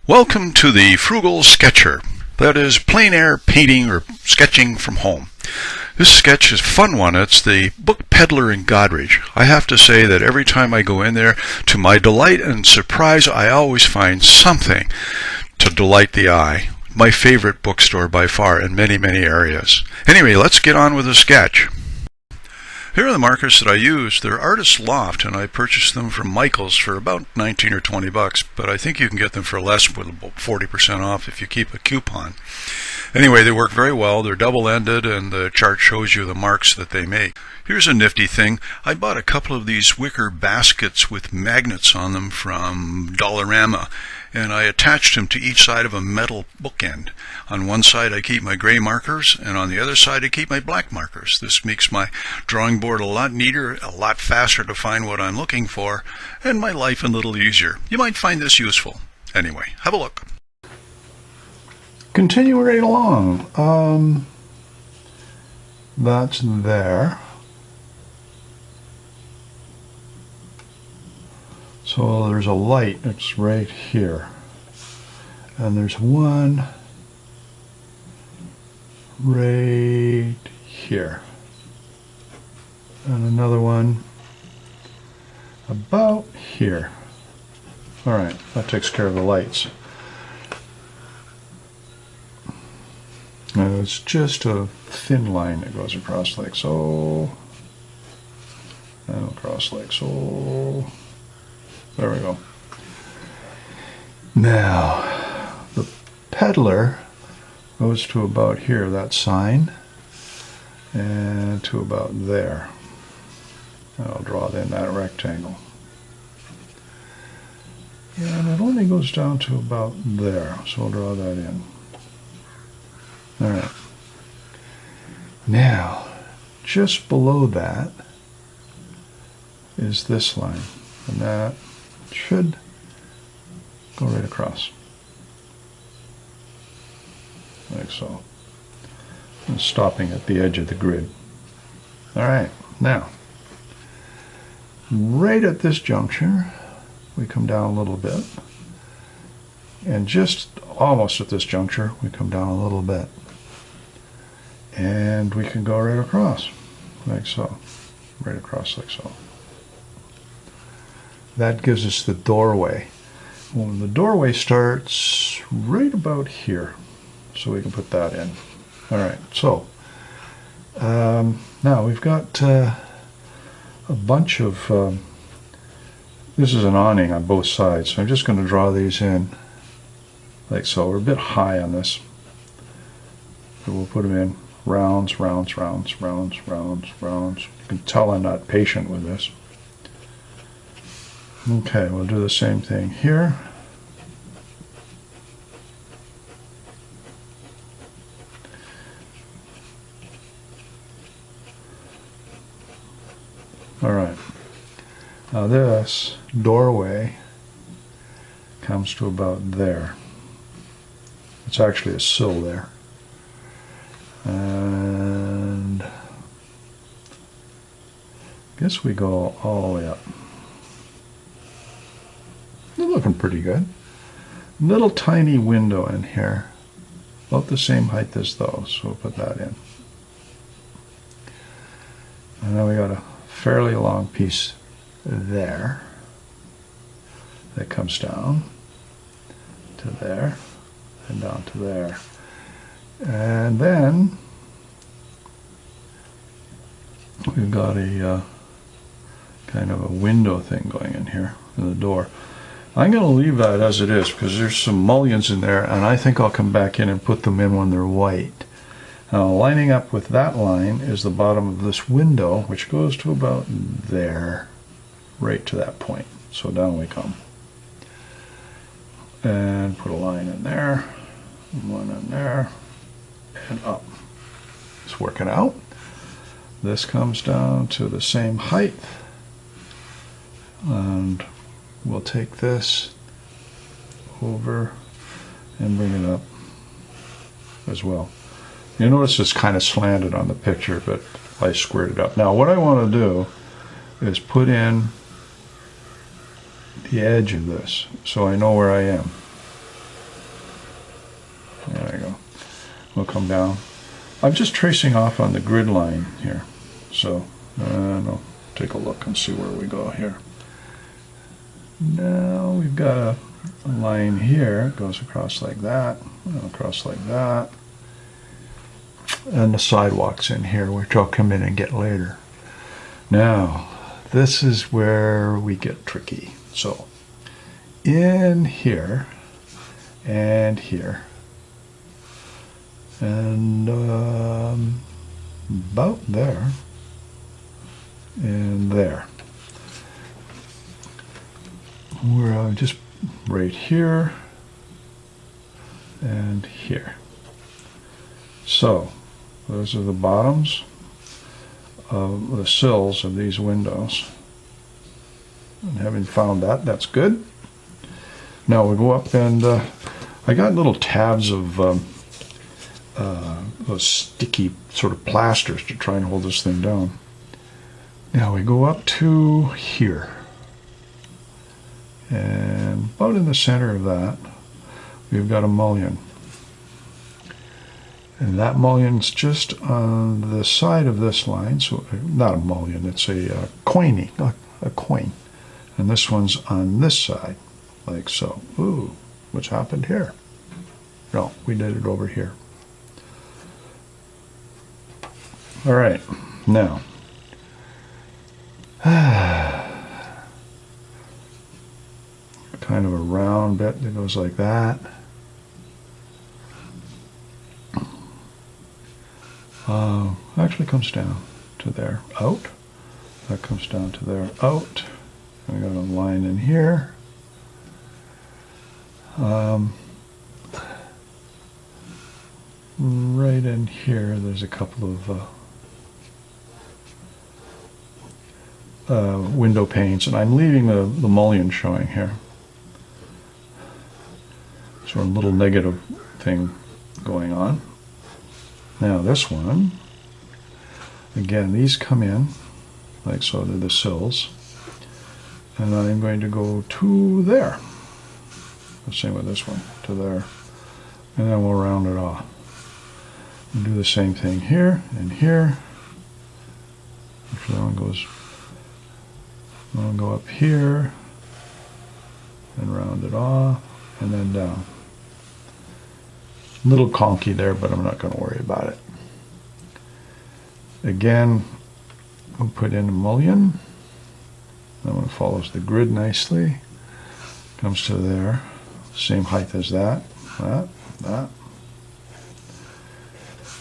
Welcome to the Frugal Sketcher, that is plein air painting or sketching from home. This sketch is a fun one. It's the Book Peddler Goderich. I have to say that every time I go in there, to my delight and surprise, I always find something to delight the eye. My favorite bookstore by far in many, many areas. Anyway, let's get on with the sketch. Here are the markers that I use. They're Artist Loft, and I purchased them from Micheal's for about 19 or 20 bucks, but I think you can get them for less, with about 40% off if you keep a coupon. Anyway, they work very well. They're double-ended, and the chart shows you the marks that they make. Here's a nifty thing. I bought a couple of these wicker baskets with magnets on them from Dollarama, and I attached them to each side of a metal bookend. On one side I keep my gray markers, and on the other side I keep my black markers. This makes my drawing board a lot neater, a lot faster to find what I'm looking for, and my life a little easier. You might find this useful. Anyway, have a look. Continue right along. That's there. So there's a light that's right here. And there's one right here. And another one about here. All right, that takes care of the lights. Now it's just a thin line that goes across like so, and across like so. There we go. Now, the peddler goes to about here, that sign, and to about there. And I'll draw in that rectangle. And it only goes down to about there, so I'll draw that in. All right. Now, just below that is this line, and that should go right across, like so, and stopping at the edge of the grid. All right, now, right at this juncture, we come down a little bit, and just almost at this juncture, we come down a little bit, and we can go right across, like so, right across like so. That gives us the doorway. Well, the doorway starts right about here, so we can put that in. All right, so now we've got a bunch of, this is an awning on both sides, so I'm just going to draw these in like so. We're a bit high on this, so we'll put them in rounds, rounds, rounds, rounds, rounds, rounds. You can tell I'm not patient with this. Okay, we'll do the same thing here. All right. Now this doorway comes to about there. It's actually a sill there. And I guess we go all the way up. They're looking pretty good. Little tiny window in here, about the same height as those, so we'll put that in. And then we got a fairly long piece there that comes down to there and down to there. And then we've got a kind of a window thing going in here in the door. I'm going to leave that as it is because there's some mullions in there, and I think I'll come back in and put them in when they're white. Now, lining up with that line is the bottom of this window, which goes to about there, right to that point. So down we come. And put a line in there, one in there, and up. It's working out. This comes down to the same height, and we'll take this over and bring it up as well. You notice it's kind of slanted on the picture, but I squared it up. Now what I want to do is put in the edge of this so I know where I am. will come down. I'm just tracing off on the grid line here. So, I'll take a look and see where we go here. Now we've got a line here. It goes across like that, across like that. And the sidewalk's in here, which I'll come in and get later. Now, this is where we get tricky. So, in here, and here, and about there, and there. We're just right here, and here. So, those are the bottoms of the sills of these windows. And having found that, that's good. Now we go up and I got little tabs of those sticky sort of plasters to try and hold this thing down. Now we go up to here. And about in the center of that, we've got a mullion. And that mullion's just on the side of this line, so not a mullion, it's a coin. And this one's on this side, like so. Ooh, what's happened here? No, we did it over here. All right, now. Kind of a round bit that goes like that. Actually comes down to there, out. That comes down to there, out. We got a line in here. Right in here, there's a couple of window panes, and I'm leaving the mullion showing here. Sort of a little negative thing going on. Now this one, again, these come in, like so, they're the sills. And I'm going to go to there. The same with this one, to there. And then we'll round it off. And do the same thing here and here. Actually, that one goes, I'll go up here and round it off and then down. A little conky there, but I'm not going to worry about it. Again, we'll put in a mullion. That one follows the grid nicely. Comes to there. Same height as that. That.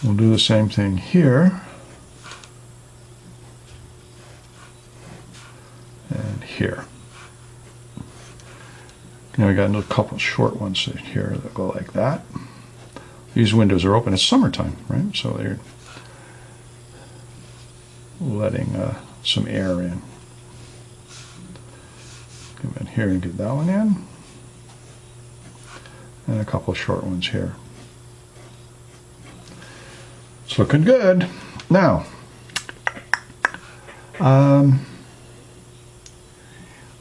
We'll do the same thing here. And here. Now we got a couple short ones here that go like that. These windows are open. It's summertime, right? So they're letting some air in. Come in here and get that one in. And a couple of short ones here. It's looking good. Now,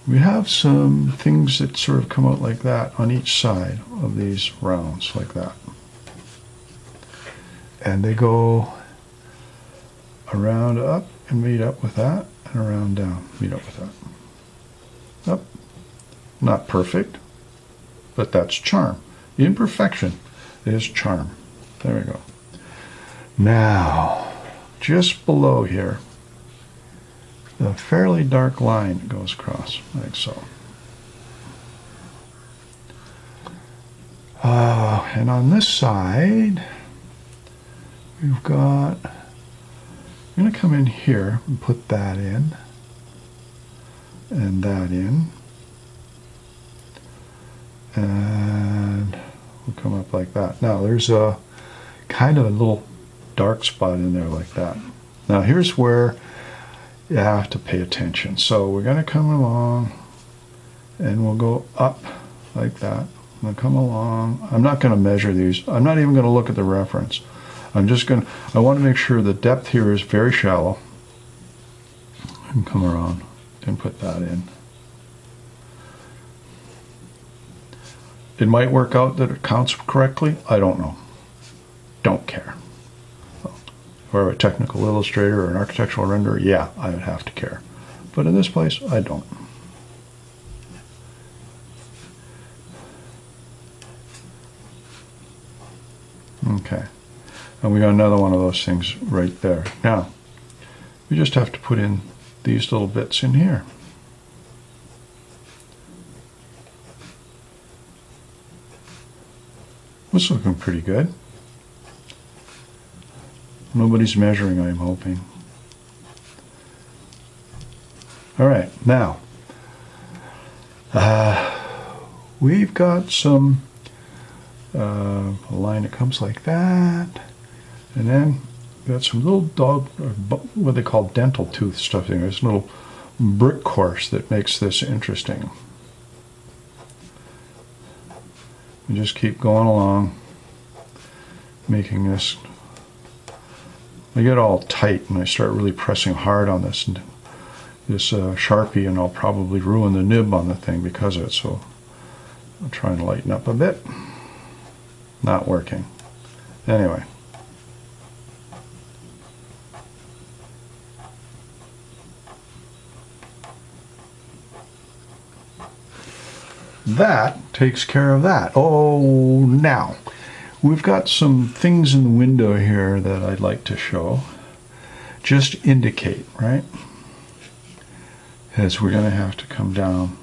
we have some things that sort of come out like that on each side of these rounds, like that. And they go around up and meet up with that, and around down, meet up with that. Up. Not perfect, but that's charm. Imperfection is charm. There we go. Now, just below here, a fairly dark line that goes across, like so. And on this side, we've got, I'm going to come in here and put that in, and that in, and we'll come up like that. Now there's a kind of a little dark spot in there like that. Now here's where you have to pay attention. So we're going to come along and we'll go up like that. I'm going to come along. I'm not going to measure these. I'm not even going to look at the reference. I'm just going to, I want to make sure the depth here is very shallow. And come around and put that in. It might work out that it counts correctly. I don't know. don't care. If I were a technical illustrator or an architectural renderer, yeah, I would have to care. But in this place, I don't. Okay, and we got another one of those things right there. Now, we just have to put in these little bits in here. It's looking pretty good. Nobody's measuring, I'm hoping. All right, now, we've got some a line that comes like that, and then we've got some little dog, what they call dental tooth stuff in there. There's a little brick course that makes this interesting. We just keep going along, making this. I get all tight and I start really pressing hard on this Sharpie, and I'll probably ruin the nib on the thing because of it. So I'll try and lighten up a bit. Not working. Anyway. That takes care of that. Oh, now we've got some things in the window here that I'd like to show. Just indicate, right? As we're going to have to come down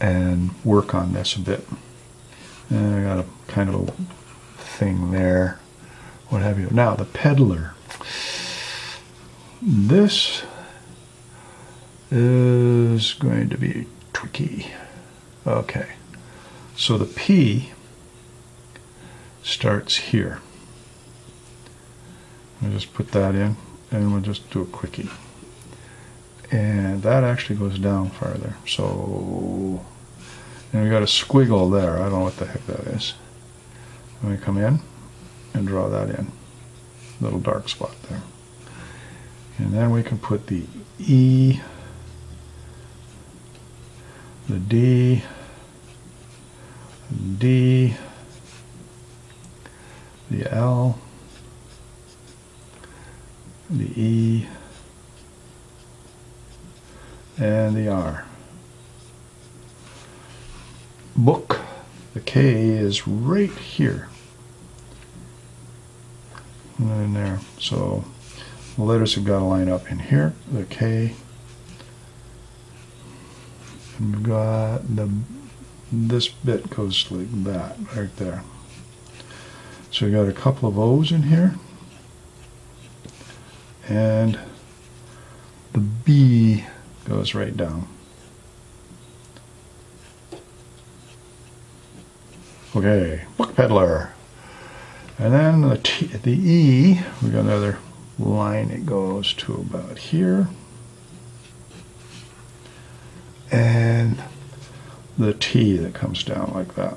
and work on this a bit. And I got a kind of a thing there, what have you. Now the peddler. This is going to be tricky. Okay, so the P starts here. I'll just put that in, and we'll just do a quickie. And that actually goes down farther. So, and we got a squiggle there. I don't know what the heck that is. Let me come in and draw that in. Little dark spot there. And then we can put the E, the D, the L, the E, and the R. Book, the K is right here. And then in there. So the letters have got to line up in here. The K. And we've got this bit goes like that, right there. So we got a couple of O's in here. And the B goes right down. Okay, Book Peddler. And then the E, we got another line that goes to about here. And the T that comes down like that.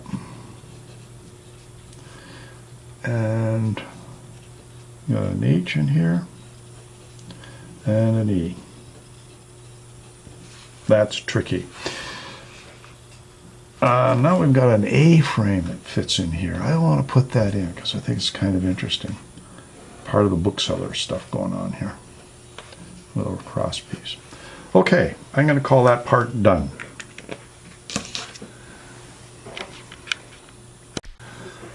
And you got an H in here and an E. That's tricky. Now we've got an A frame that fits in here. I want to put that in because I think it's kind of interesting. Part of the bookseller stuff going on here. A little cross piece. Okay, I'm going to call that part done.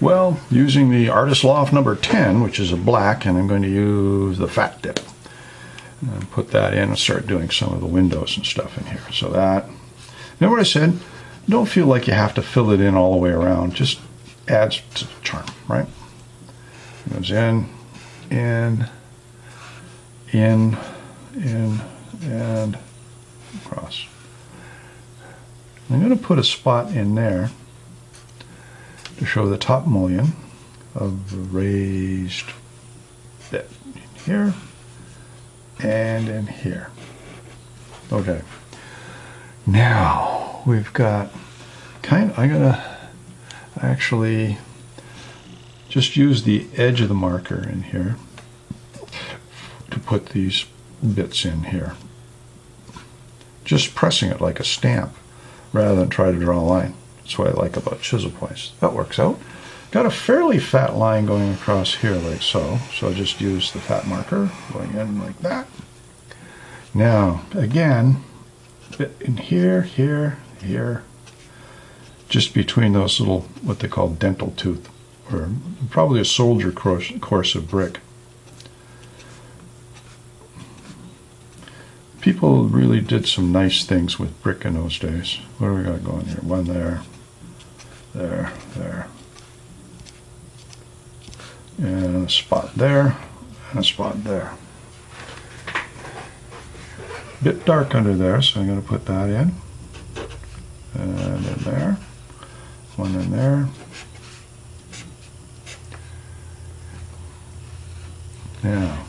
Well, using the Artist Loft number 10, which is a black, and I'm going to use the fat dip. And put that in and start doing some of the windows and stuff in here. So that, remember what I said? Don't feel like you have to fill it in all the way around. Just adds to the charm, right? It goes in, and across. I'm going to put a spot in there to show the top mullion of the raised bit in here and in here. Okay. Now we've got I'm gonna actually just use the edge of the marker in here to put these bits in here. Just pressing it like a stamp rather than try to draw a line. That's what I like about chisel points. That works out. got a fairly fat line going across here like so. So I'll just use the fat marker going in like that. Now, again, bit in here, here, here, just between those little, what they call dental tooth, or probably a soldier course of brick. People really did some nice things with brick in those days. What do we got going here? One there, there, there. And a spot there, and a spot there. Bit dark under there, so I'm going to put that in. And in there. One in there. Now,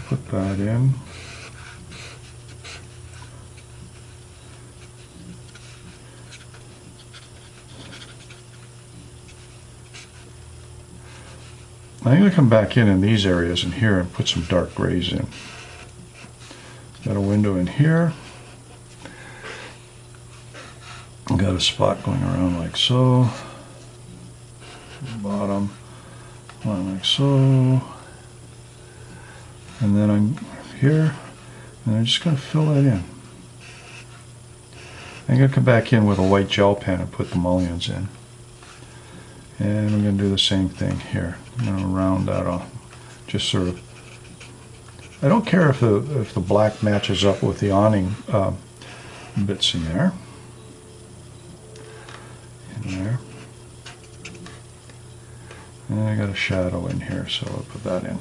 put that in. I'm going to come back in these areas in here and put some dark grays in. Got a window in here. Got a spot going around like so. Bottom. One like so. And then I'm here, and I'm just going to fill that in. I'm going to come back in with a white gel pen and put the mullions in. And I'm going to do the same thing here. I'm going to round that off. Just sort of. I don't care if the black matches up with the awning bits in there. In there. And I got a shadow in here, so I'll put that in.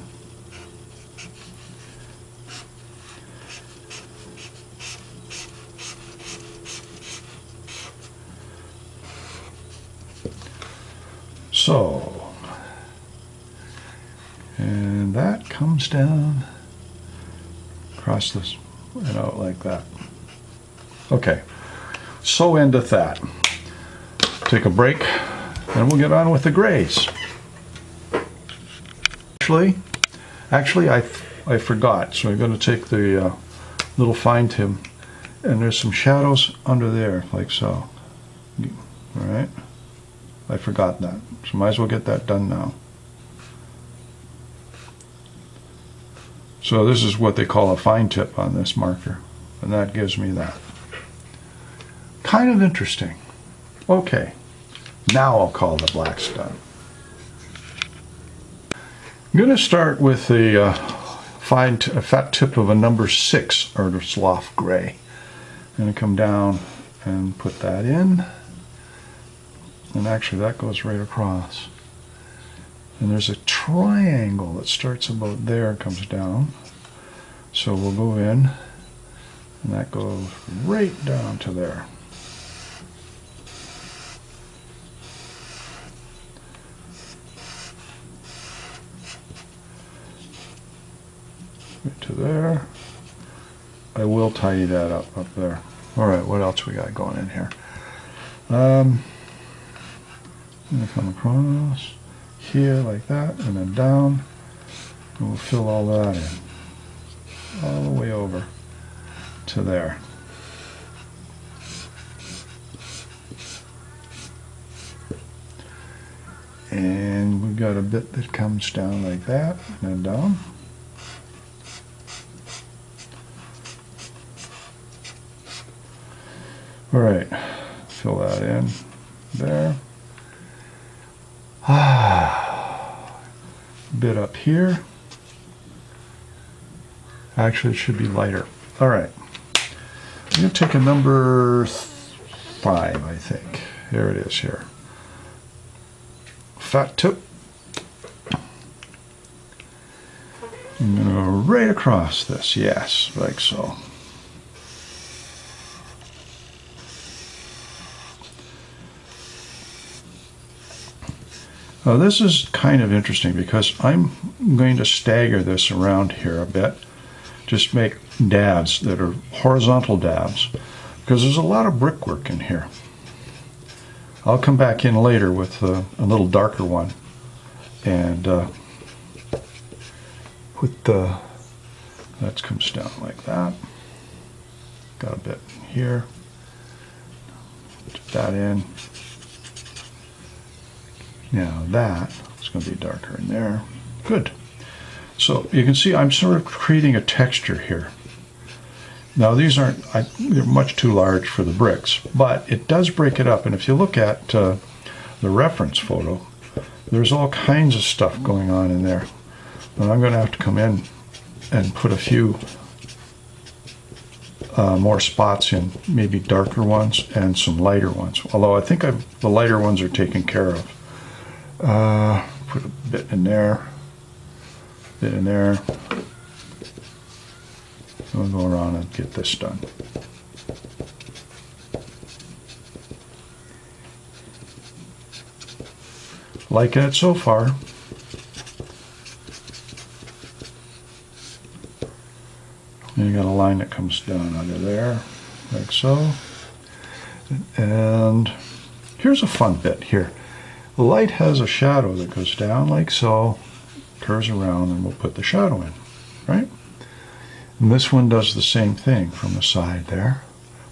So, and that comes down across this and out like that. Okay, so endeth that. Take a break, and we'll get on with the grays. Actually, I forgot, so I'm going to take the little fine tip, and there's some shadows under there, like so. All right. I forgot that, so might as well get that done now. So this is what they call a fine tip on this marker, and that gives me that. Kind of interesting. Okay, now I'll call the blacks done. I'm going to start with the fat tip of a number 6 Artist's Loft Gray. I'm going to come down and put that in. And actually that goes right across. And there's a triangle that starts about there and comes down. So we'll go in, and that goes right down to there. Right to there. I will tidy that up there. All right, what else we got going in here? I'm going to come across here like that, and then down, and we'll fill all that in, all the way over to there. And we've got a bit that comes down like that, and then down. All right, fill that in there. Bit up here. Actually, it should be lighter. All right. I'm going to take a number 5, I think. Here it is here. Fat tip. I'm going to go right across this. Yes, like so. Now this is kind of interesting because I'm going to stagger this around here a bit. Just make dabs that are horizontal dabs because there's a lot of brickwork in here. I'll come back in later with a little darker one and put the, that comes down like that. Got a bit here. Put that in. Now that is going to be darker in there. Good. So you can see I'm sort of creating a texture here. Now these aren't, they're much too large for the bricks, but it does break it up. And if you look at the reference photo, there's all kinds of stuff going on in there. And I'm going to have to come in and put a few more spots in, maybe darker ones and some lighter ones. Although I think the lighter ones are taken care of. Put a bit in there, bit in there. We'll go around and get this done. Liking it so far. And you got a line that comes down under there, like so. And here's a fun bit here. The light has a shadow that goes down like so, curves around, and we'll put the shadow in, right? And this one does the same thing from the side there.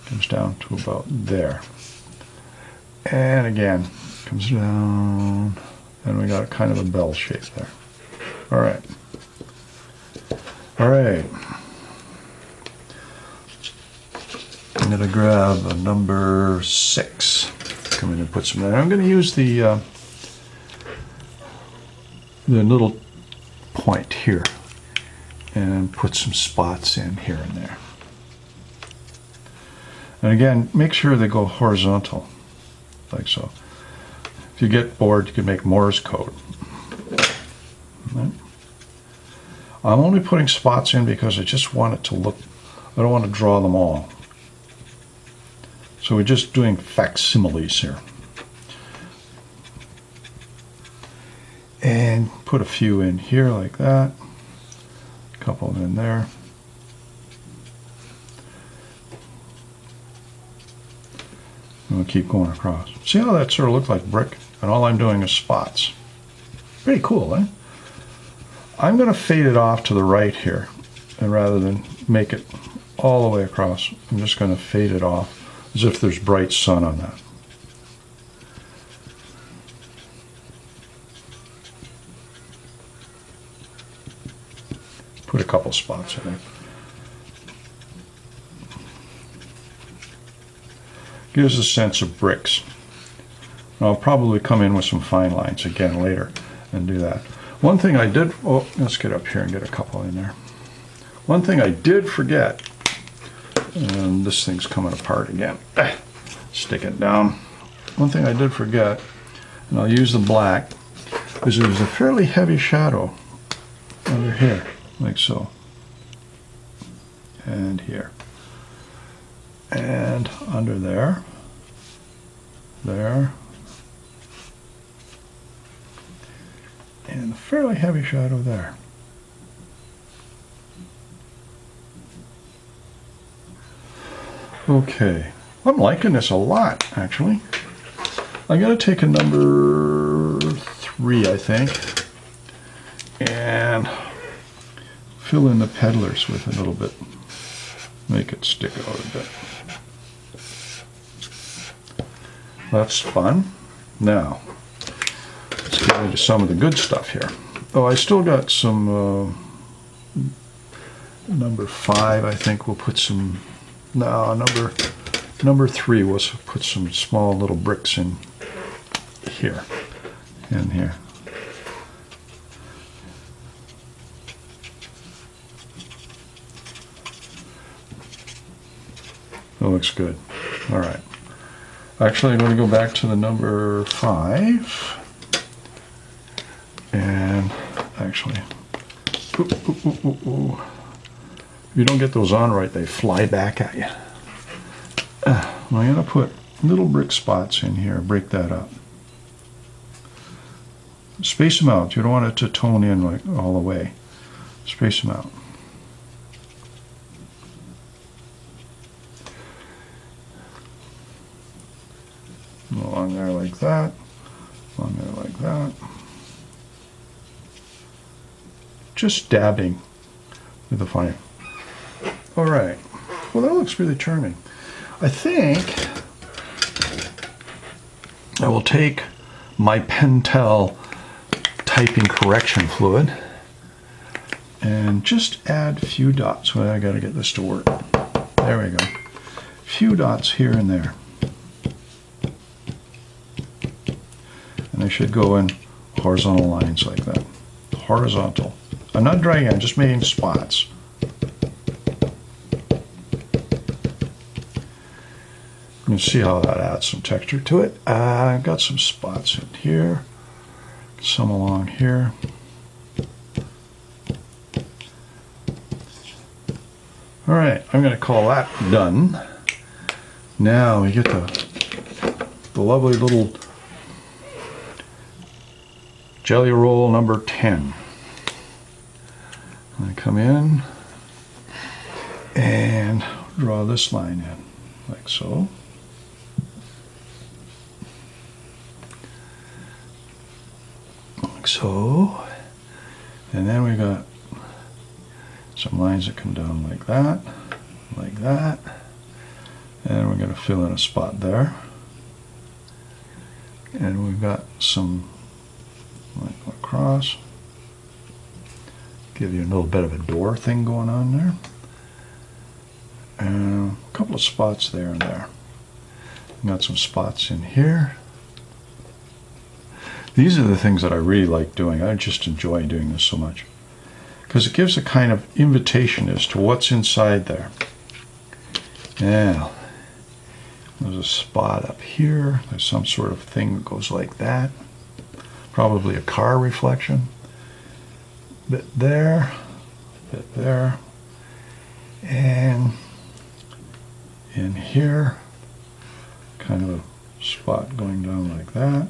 Comes down to about there. And again, comes down, and we got kind of a bell shape there. All right. All right. I'm going to grab a number 6. Come in and put some there. I'm going to use the little point here and put some spots in here and there. And again, make sure they go horizontal, like so. If you get bored, you can make Morse code. Right. I'm only putting spots in because I just want it to look, I don't want to draw them all. So we're just doing facsimiles here. And put a few in here like that. A couple in there. And we'll keep going across. See how that sort of looked like brick? And all I'm doing is spots. Pretty cool, eh? I'm going to fade it off to the right here. And rather than make it all the way across, I'm just going to fade it off as if there's bright sun on that. Put a couple spots in there. Gives a sense of bricks. And I'll probably come in with some fine lines again later and do that. One thing I did, oh, let's get up here and get a couple in there. One thing I did forget, and this thing's coming apart again. Stick it down. One thing I did forget, and I'll use the black, is there's a fairly heavy shadow under here, like so. And here. And under there. There. And a fairly heavy shadow there. Okay, I'm liking this a lot, actually. I'm going to take a number 3, I think, and fill in the peddlers with a little bit. Make it stick out a bit. That's fun. Now, let's get into some of the good stuff here. Oh, I still got some number 5, I think we'll put some. No, number 3 was put some small little bricks in here and here. That looks good. All right. Actually, I'm going to go back to the number 5 and actually, if you don't get those on right, they fly back at you. I'm going to put little brick spots in here, break that up. Space them out. You don't want it to tone in like all the way. Space them out. Along there like that. Along there like that. Just dabbing with the fire. All right. Well, that looks really charming. I think I will take my Pentel typing correction fluid and just add a few dots. Well, I got to get this to work. There we go. A few dots here and there. And they should go in horizontal lines like that. Horizontal. I'm not dragging, I'm just making spots. You can see how that adds some texture to it. I've got some spots in here, some along here. All right, I'm going to call that done. Now we get the lovely little jelly roll number 10. I come in and draw this line in, like so. Like so. And then we got some lines that come down like that, like that. And we're going to fill in a spot there. And we've got some like across. Give you a little bit of a door thing going on there. And a couple of spots there and there. Got some spots in here. These are the things that I really like doing. I just enjoy doing this so much. Because it gives a kind of invitation as to what's inside there. Now, there's a spot up here. There's some sort of thing that goes like that. Probably a car reflection. Bit there, and in here, kind of a spot going down like that.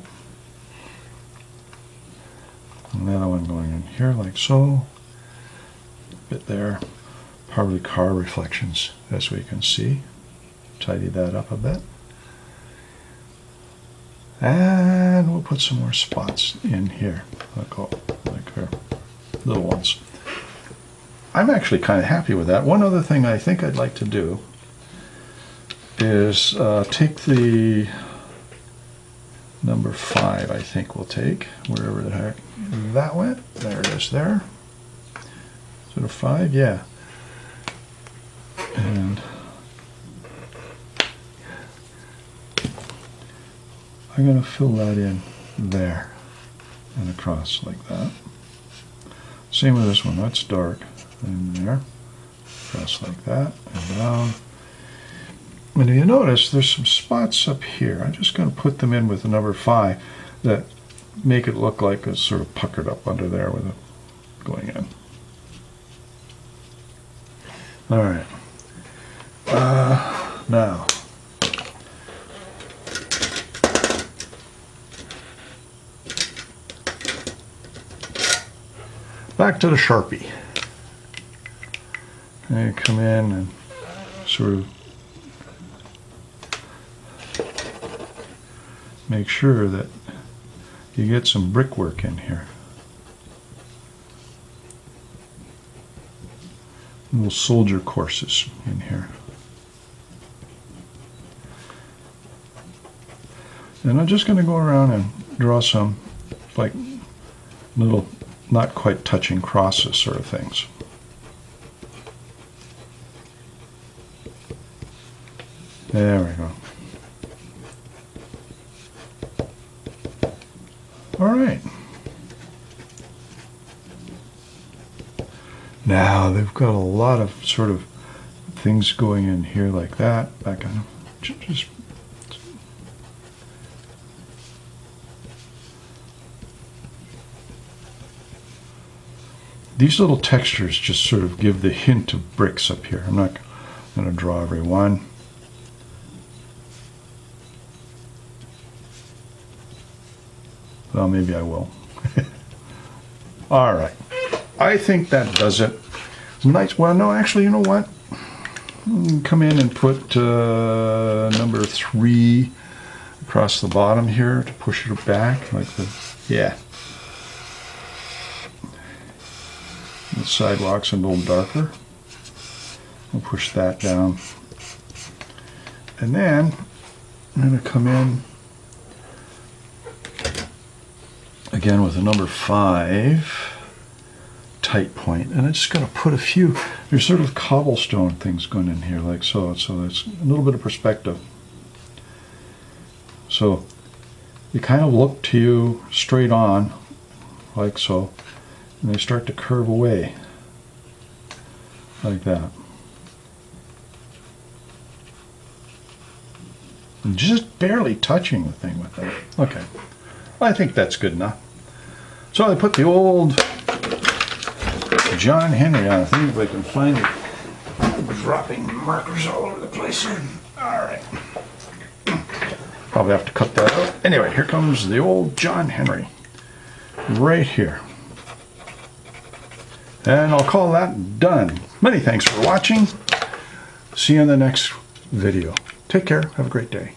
Another one going in here like so. Bit there, probably car reflections, as we can see. Tidy that up a bit. And we'll put some more spots in here, like here. Little ones. I'm actually kind of happy with that. One other thing I think I'd like to do is take the number 5, I think we'll take, wherever the heck that went. There it is there. Is it a 5? Yeah. And I'm going to fill that in there and across like that. Same with this one, that's dark. In there, press like that, and down. And if you notice, there's some spots up here. I'm just going to put them in with the number 5 that make it look like it's sort of puckered up under there with it going in. All right. Now, back to the Sharpie. And you come in and sort of make sure that you get some brickwork in here. Little soldier courses in here. And I'm just going to go around and draw some like little not quite touching crosses sort of things. There we go. All right. Now they've got a lot of sort of things going in here like that. Back on just these little textures just sort of give the hint of bricks up here. I'm not going to draw every one. Well, maybe I will. All right. I think that does it. Nice. Well, no, actually, you know what? Come in and put number 3 across the bottom here to push it back, like the, yeah. The sidewalk's a little darker. We'll push that down. And then I'm going to come in again with a number 5 tight point, and I'm just going to put a few, there's sort of cobblestone things going in here like so, so it's a little bit of perspective. So they kind of look to you straight on like so, and they start to curve away like that. And just barely touching the thing with that. Okay, I think that's good enough. So I put the old John Henry on. I think if I can find it. I'm dropping markers all over the place here. Alright. Probably have to cut that out. Anyway, here comes the old John Henry. Right here. And I'll call that done. Many thanks for watching. See you in the next video. Take care. Have a great day.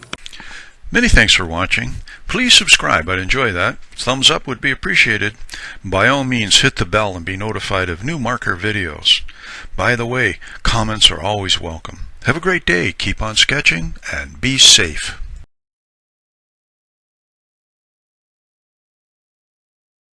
Many thanks for watching. Please subscribe. I'd enjoy that. Thumbs up would be appreciated. By all means, hit the bell and be notified of new marker videos. By the way, comments are always welcome. Have a great day. Keep on sketching and be safe.